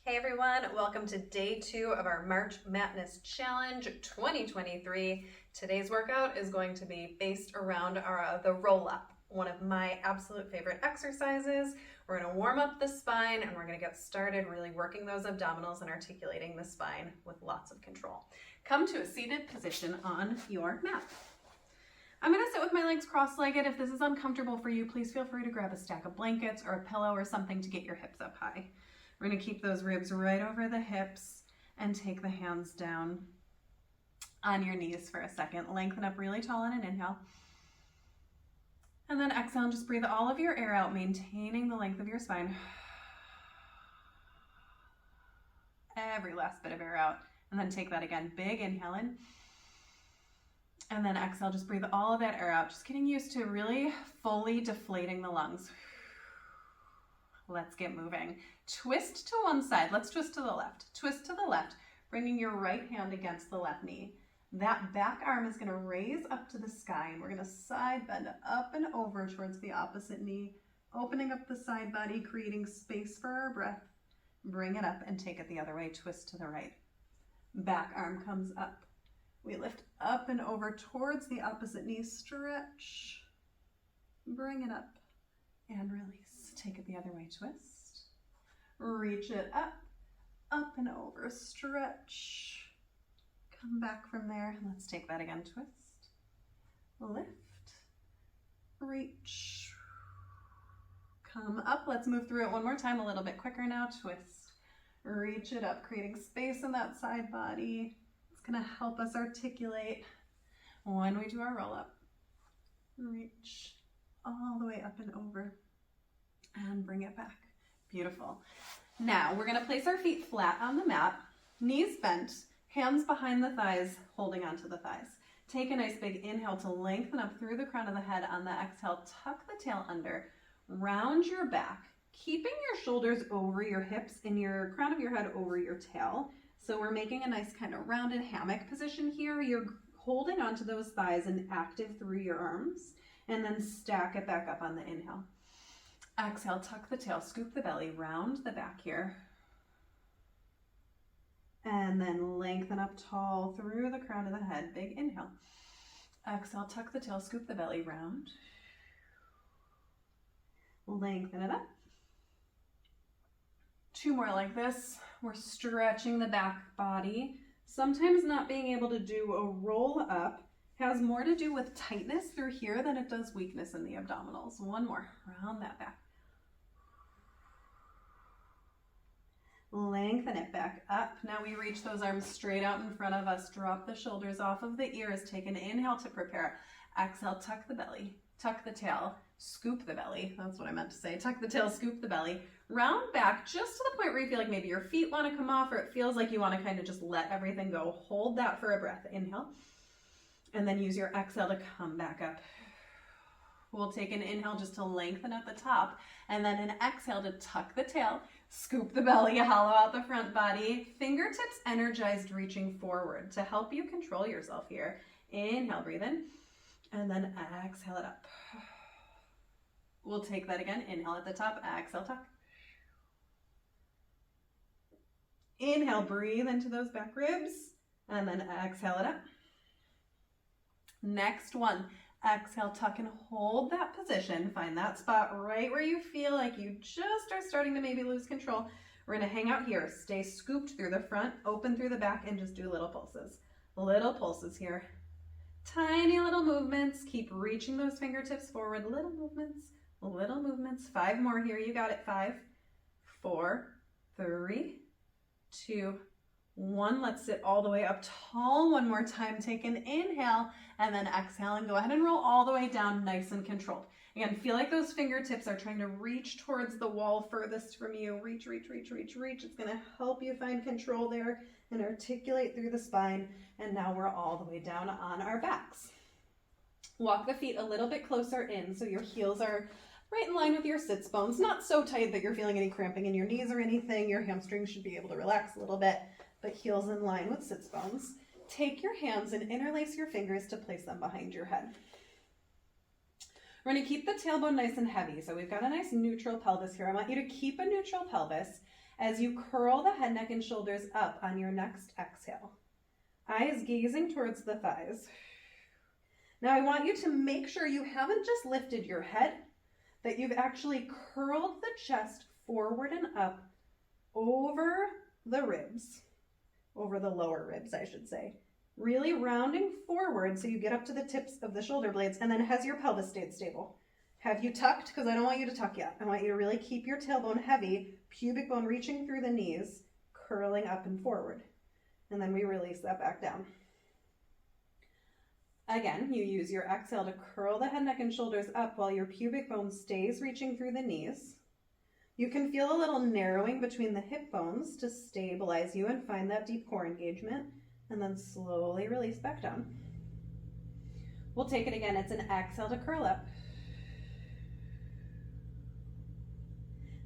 Hey everyone, welcome to day 2 of our March Matness Challenge 2023. Today's workout is going to be based around the roll-up, one of my absolute favorite exercises. We're going to warm up the spine and we're going to get started really working those abdominals and articulating the spine with lots of control. Come to a seated position on your mat. I'm going to sit with my legs cross-legged. If this is uncomfortable for you, please feel free to grab a stack of blankets or a pillow or something to get your hips up high. We're going to keep those ribs right over the hips and take the hands down on your knees for a second. Lengthen up really tall on an inhale. And then exhale and just breathe all of your air out, maintaining the length of your spine. Every last bit of air out. And then take that again. Big inhale in. And then exhale, just breathe all of that air out. Just getting used to really fully deflating the lungs. Let's get moving. Twist to one side. Let's twist to the left. Twist to the left, bringing your right hand against the left knee. That back arm is going to raise up to the sky, and we're going to side bend up and over towards the opposite knee, opening up the side body, creating space for our breath. Bring it up and take it the other way. Twist to the right. Back arm comes up. We lift up and over towards the opposite knee. Stretch. Bring it up and release. Take it the other way, twist. Reach it up, up and over, stretch. Come back from there. Let's take that again, twist. Lift, reach. Come up, let's move through it one more time, a little bit quicker now, twist. Reach it up, creating space in that side body. It's gonna help us articulate when we do our roll up. Reach all the way up and over. And bring it back. Beautiful. Now we're going to place our feet flat on the mat, knees bent, hands behind the thighs, holding onto the thighs. Take a nice big inhale to lengthen up through the crown of the head. On the exhale, tuck the tail under, round your back, keeping your shoulders over your hips and your crown of your head over your tail. So we're making a nice kind of rounded hammock position here. You're holding onto those thighs and active through your arms, and then stack it back up on the inhale. Exhale, tuck the tail, scoop the belly, round the back here. And then lengthen up tall through the crown of the head. Big inhale. Exhale, tuck the tail, scoop the belly, round. Lengthen it up. 2 more like this. We're stretching the back body. Sometimes not being able to do a roll up has more to do with tightness through here than it does weakness in the abdominals. 1 more, round that back. Lengthen it back up. Now we reach those arms straight out in front of us. Drop the shoulders off of the ears. Take an inhale to prepare. Exhale, tuck the belly, tuck the tail, scoop the belly. That's what I meant to say. Tuck the tail, scoop the belly. Round back just to the point where you feel like maybe your feet want to come off, or it feels like you want to kind of just let everything go. Hold that for a breath. Inhale. And then use your exhale to come back up. We'll take an inhale just to lengthen at the top, and then an exhale to tuck the tail, scoop the belly, hollow out the front body. Fingertips energized, reaching forward to help you control yourself here. Inhale, breathe in, and then exhale it up. We'll take that again. Inhale at the top, exhale, tuck. Inhale, breathe into those back ribs, and then exhale it up. Next one. Exhale, tuck and hold that position. Find that spot right where you feel like you just are starting to maybe lose control. We're going to hang out here. Stay scooped through the front, open through the back, and just do little pulses. Little pulses here. Tiny little movements. Keep reaching those fingertips forward. Little movements, little movements. 5 more here. You got it. 5, 4, 3, 2, 1. Let's sit all the way up tall 1 more time. Take an inhale and then exhale, and go ahead and roll all the way down nice and controlled. Again, feel like those fingertips are trying to reach towards the wall furthest from you. Reach, reach, reach, reach, reach. It's going to help you find control there and articulate through the spine. And now we're all the way down on our backs. Walk the feet a little bit closer in so your heels are right in line with your sits bones. Not so tight that you're feeling any cramping in your knees or anything. Your hamstrings should be able to relax a little bit, but heels in line with sits bones. Take your hands and interlace your fingers to place them behind your head. We're going to keep the tailbone nice and heavy. So we've got a nice neutral pelvis here. I want you to keep a neutral pelvis as you curl the head, neck, and shoulders up on your next exhale. Eyes gazing towards the thighs. Now I want you to make sure you haven't just lifted your head, that you've actually curled the chest forward and up over the ribs, over the lower ribs, I should say. Really rounding forward so you get up to the tips of the shoulder blades, and then has your pelvis stayed stable? Have you tucked? Because I don't want you to tuck yet. I want you to really keep your tailbone heavy, pubic bone reaching through the knees, curling up and forward. And then we release that back down. Again, you use your exhale to curl the head, neck, and shoulders up while your pubic bone stays reaching through the knees. You can feel a little narrowing between the hip bones to stabilize you and find that deep core engagement, and then slowly release back down. We'll take it again. It's an exhale to curl up.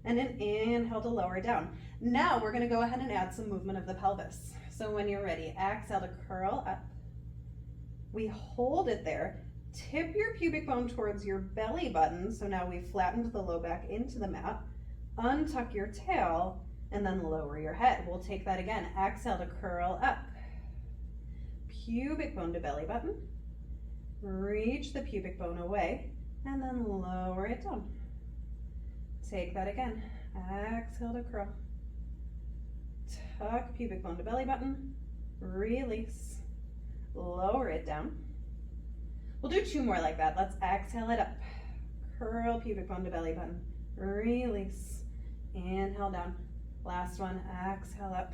And an inhale to lower down. Now we're going to go ahead and add some movement of the pelvis. So when you're ready, exhale to curl up. We hold it there. Tip your pubic bone towards your belly button. So now we've flattened the low back into the mat. Untuck your tail and then lower your head. We'll take that again. Exhale to curl up. Pubic bone to belly button. Reach the pubic bone away and then lower it down. Take that again. Exhale to curl. Tuck pubic bone to belly button. Release. Lower it down. We'll do 2 more like that. Let's exhale it up. Curl pubic bone to belly button. Release. Inhale down. Last one. Exhale up.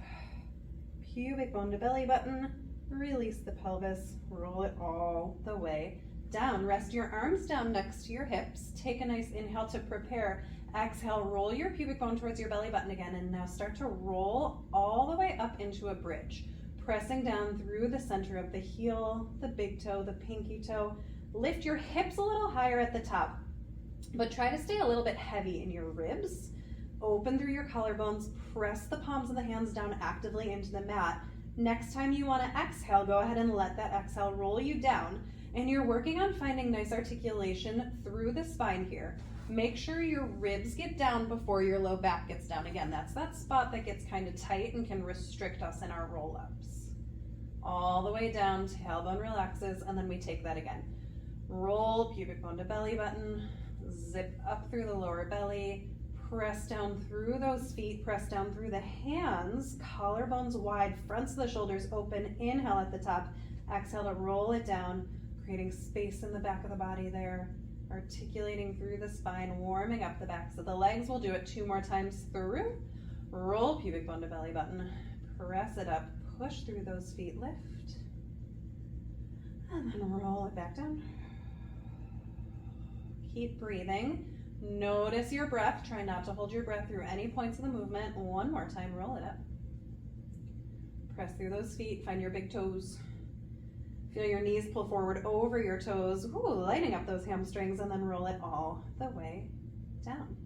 Pubic bone to belly button. Release the pelvis. Roll it all the way down. Rest your arms down next to your hips. Take a nice inhale to prepare. Exhale, roll your pubic bone towards your belly button again, and now start to roll all the way up into a bridge, pressing down through the center of the heel, the big toe, the pinky toe. Lift your hips a little higher at the top, but try to stay a little bit heavy in your ribs. Open through your collarbones, press the palms of the hands down actively into the mat. Next time you want to exhale, go ahead and let that exhale roll you down, and you're working on finding nice articulation through the spine here. Make sure your ribs get down before your low back gets down. Again, that's that spot that gets kind of tight and can restrict us in our roll-ups. All the way down, tailbone relaxes, and then we take that again. Roll pubic bone to belly button, zip up through the lower belly, press down through those feet, press down through the hands, collarbones wide, fronts of the shoulders open, inhale at the top, exhale to roll it down, creating space in the back of the body there. Articulating through the spine, warming up the backs of the legs. We'll do it 2 more times through. Roll pubic bone to belly button. Press it up. Push through those feet. Lift. And then roll it back down. Keep breathing. Notice your breath. Try not to hold your breath through any points of the movement. 1 more time. Roll it up. Press through those feet. Find your big toes. Feel your knees pull forward over your toes, lighting up those hamstrings, and then roll it all the way down.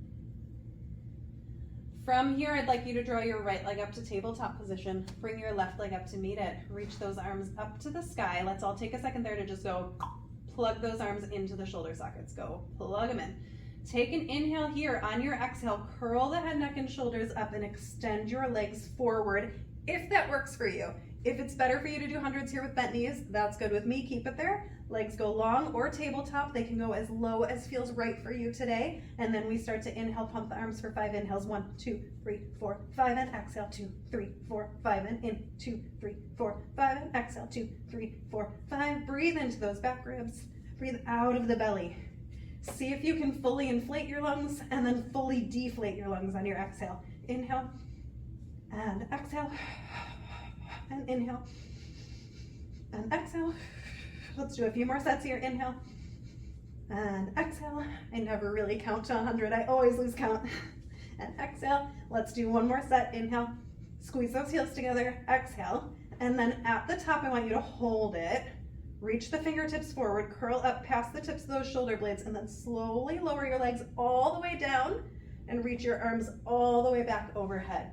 From here, I'd like you to draw your right leg up to tabletop position. Bring your left leg up to meet it. Reach those arms up to the sky. Let's all take a second there to just go plug those arms into the shoulder sockets. Go plug them in. Take an inhale here. On your exhale, curl the head, neck, and shoulders up and extend your legs forward if that works for you. If it's better for you to do hundreds here with bent knees, that's good with me. Keep it there. Legs go long or tabletop. They can go as low as feels right for you today. And then we start to inhale, pump the arms for 5 inhales. 1, 2, 3, 4, 5, and exhale. 2, 3, 4, 5, and in. 2, 3, 4, 5, and exhale. 2, 3, 4, 5. Breathe into those back ribs. Breathe out of the belly. See if you can fully inflate your lungs and then fully deflate your lungs on your exhale. Inhale and exhale. And inhale and exhale. Let's do a few more sets here. Inhale and exhale. I never really count to 100. I always lose count. And exhale. Let's do 1 more set. Inhale. Squeeze those heels together. Exhale. And then at the top, I want you to hold it. Reach the fingertips forward. Curl up past the tips of those shoulder blades. And then slowly lower your legs all the way down and reach your arms all the way back overhead.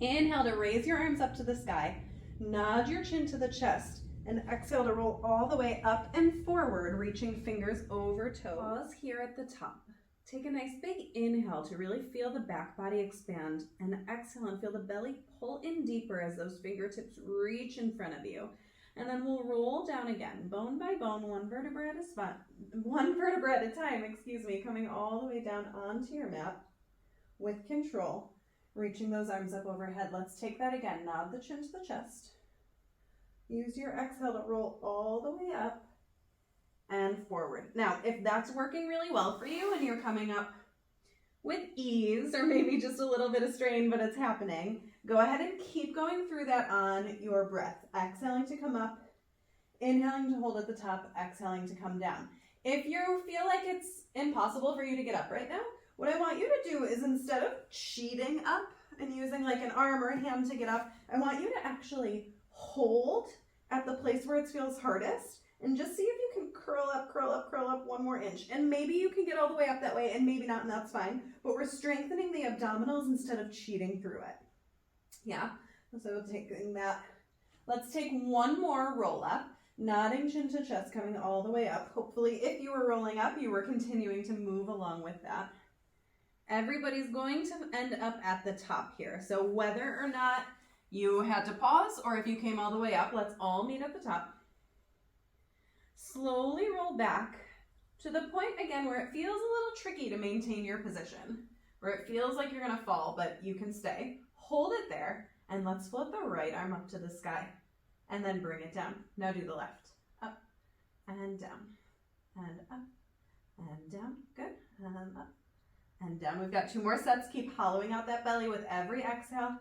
Inhale to raise your arms up to the sky, nod your chin to the chest, and exhale to roll all the way up and forward, reaching fingers over toes. Pause here at the top. Take a nice big inhale to really feel the back body expand, and exhale and feel the belly pull in deeper as those fingertips reach in front of you. And then we'll roll down again, bone by bone, one vertebra at a time, coming all the way down onto your mat with control, reaching those arms up overhead. Let's take that again. Nod the chin to the chest. Use your exhale to roll all the way up and forward. Now, if that's working really well for you and you're coming up with ease, or maybe just a little bit of strain, but it's happening, go ahead and keep going through that on your breath. Exhaling to come up, inhaling to hold at the top, exhaling to come down. If you feel like it's impossible for you to get up right now, what I want you to do is, instead of cheating up and using like an arm or a hand to get up, I want you to actually hold at the place where it feels hardest and just see if you can curl up 1 more inch. And maybe you can get all the way up that way and maybe not, and that's fine. But we're strengthening the abdominals instead of cheating through it. Yeah, so taking that. Let's take 1 more roll up, nodding chin to chest, coming all the way up. Hopefully, if you were rolling up, you were continuing to move along with that. Everybody's going to end up at the top here. So whether or not you had to pause or if you came all the way up, let's all meet at the top. Slowly roll back to the point, again, where it feels a little tricky to maintain your position, where it feels like you're gonna fall, but you can stay. Hold it there, and let's float the right arm up to the sky, and then bring it down. Now do the left. Up, and down, and up, and down. Good, and up, and down. We've got 2 more sets. Keep hollowing out that belly with every exhale.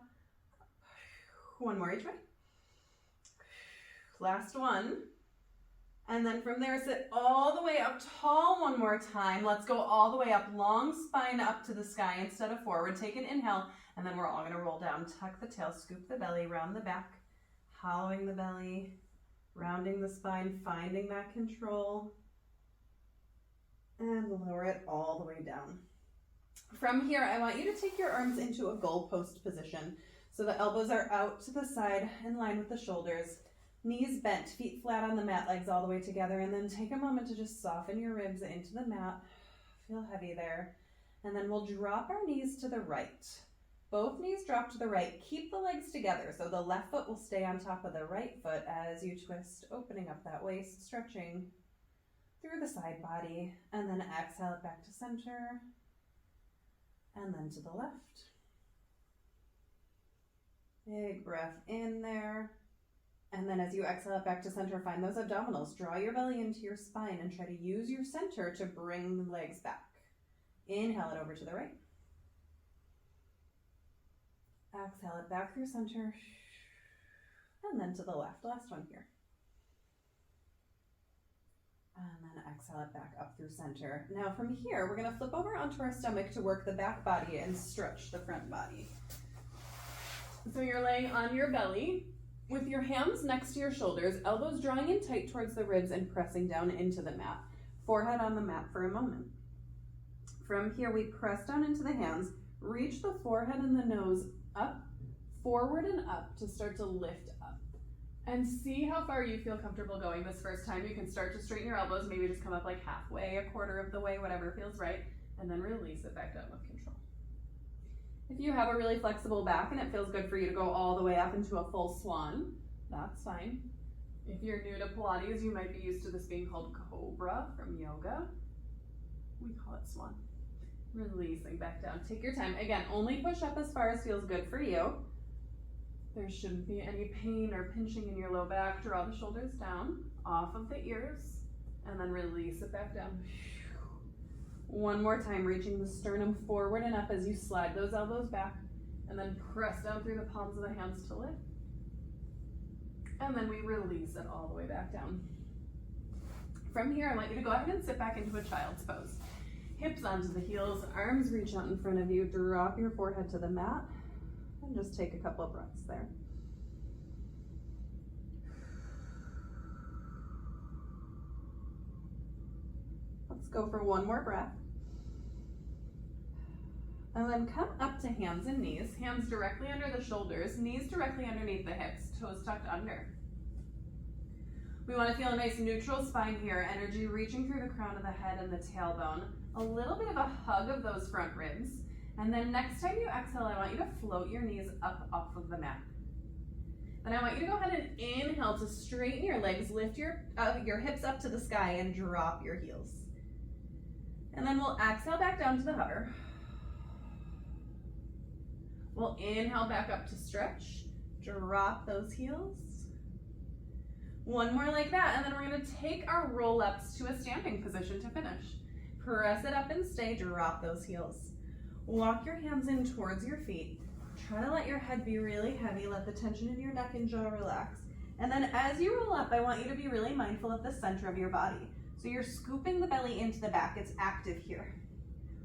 1 more each way. Last one. And then from there, sit all the way up tall 1 more time. Let's go all the way up, long spine up to the sky instead of forward. Take an inhale, and then we're all gonna roll down. Tuck the tail, scoop the belly, round the back, hollowing the belly, rounding the spine, finding that control, and lower it all the way down. From here, I want you to take your arms into a goalpost position. So the elbows are out to the side in line with the shoulders. Knees bent, feet flat on the mat, legs all the way together, and then take a moment to just soften your ribs into the mat. Feel heavy there. And then we'll drop our knees to the right. Both knees drop to the right. Keep the legs together, so the left foot will stay on top of the right foot as you twist, opening up that waist, stretching through the side body, and then exhale it back to center, and then to the left. Big breath in there. And then as you exhale it back to center, find those abdominals. Draw your belly into your spine and try to use your center to bring the legs back. Inhale it over to the right. Exhale it back through center. And then to the left. Last one here. And then exhale it back up through center. Now from here, we're going to flip over onto our stomach to work the back body and stretch the front body. So you're laying on your belly, with your hands next to your shoulders, elbows drawing in tight towards the ribs and pressing down into the mat. Forehead on the mat for a moment. From here, we press down into the hands, reach the forehead and the nose up, forward and up to start to lift up. And see how far you feel comfortable going this first time. You can start to straighten your elbows, maybe just come up like halfway, 1/4 of the way, whatever feels right, and then release it back down with control. If you have a really flexible back and it feels good for you to go all the way up into a full swan, that's fine. If you're new to Pilates, you might be used to this being called Cobra from yoga. We call it swan. Releasing back down. Take your time. Again, only push up as far as feels good for you. There shouldn't be any pain or pinching in your low back. Draw the shoulders down, off of the ears, and then release it back down. 1 more time, reaching the sternum forward and up as you slide those elbows back, and then press down through the palms of the hands to lift. And then we release it all the way back down. From here, I want you to go ahead and sit back into a child's pose. Hips onto the heels, arms reach out in front of you, drop your forehead to the mat, and just take a couple of breaths there. Let's go for 1 more breath. And then come up to hands and knees, hands directly under the shoulders, knees directly underneath the hips, toes tucked under. We want to feel a nice neutral spine here, energy reaching through the crown of the head and the tailbone. A little bit of a hug of those front ribs. And then next time you exhale, I want you to float your knees up off of the mat. Then I want you to go ahead and inhale to straighten your legs, lift your hips up to the sky and drop your heels. And then we'll exhale back down to the hover. We'll inhale back up to stretch, drop those heels. One more like that, and then we're gonna take our roll-ups to a standing position to finish. Press it up and stay, drop those heels. Walk your hands in towards your feet. Try to let your head be really heavy. Let the tension in your neck and jaw relax. And then as you roll up, I want you to be really mindful of the center of your body. So you're scooping the belly into the back. It's active here.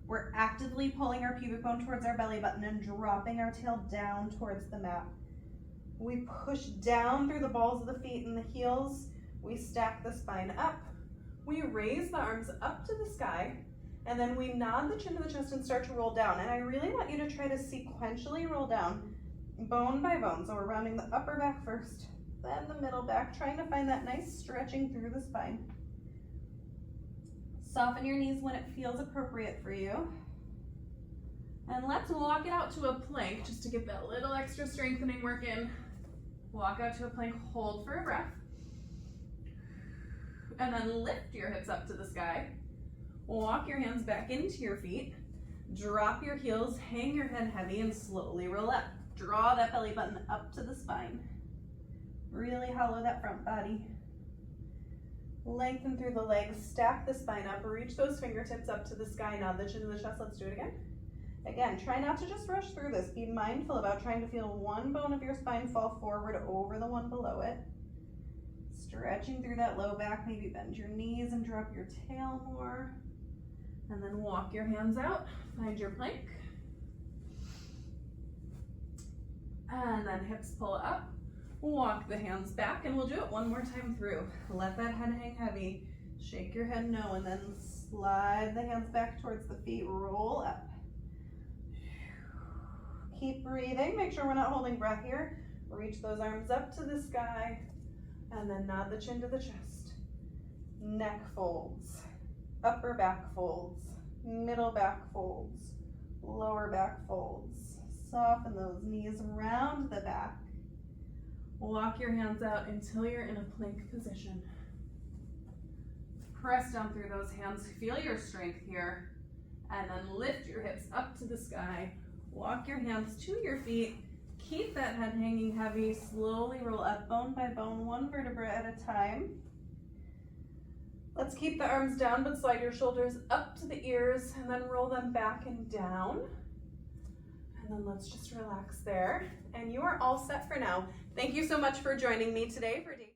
We're actively pulling our pubic bone towards our belly button and dropping our tail down towards the mat. We push down through the balls of the feet and the heels. We stack the spine up. We raise the arms up to the sky. And then we nod the chin to the chest and start to roll down. And I really want you to try to sequentially roll down bone by bone. So we're rounding the upper back first, then the middle back, trying to find that nice stretching through the spine. Soften your knees when it feels appropriate for you. And let's walk it out to a plank just to get that little extra strengthening work in. Walk out to a plank, hold for a breath. And then lift your hips up to the sky. Walk your hands back into your feet. Drop your heels, hang your head heavy, and slowly roll up. Draw that belly button up to the spine. Really hollow that front body. Lengthen through the legs, stack the spine up, reach those fingertips up to the sky, nod the chin to the chest. Let's do it again. Again, try not to just rush through this. Be mindful about trying to feel one bone of your spine fall forward over the one below it. Stretching through that low back, maybe bend your knees and drop your tail more. And then walk your hands out, find your plank. And then hips pull up, walk the hands back, and we'll do it one more time through. Let that head hang heavy, shake your head no, and then slide the hands back towards the feet, roll up. Keep breathing, make sure we're not holding breath here. Reach those arms up to the sky, and then nod the chin to the chest. Neck folds. Upper back folds, middle back folds, lower back folds. Soften those knees around the back. Walk your hands out until you're in a plank position. Press down through those hands, feel your strength here, and then lift your hips up to the sky. Walk your hands to your feet. Keep that head hanging heavy. Slowly roll up bone by bone, one vertebra at a time. Let's keep the arms down, but slide your shoulders up to the ears and then roll them back and down. And then let's just relax there. And you are all set for now. Thank you so much for joining me today for day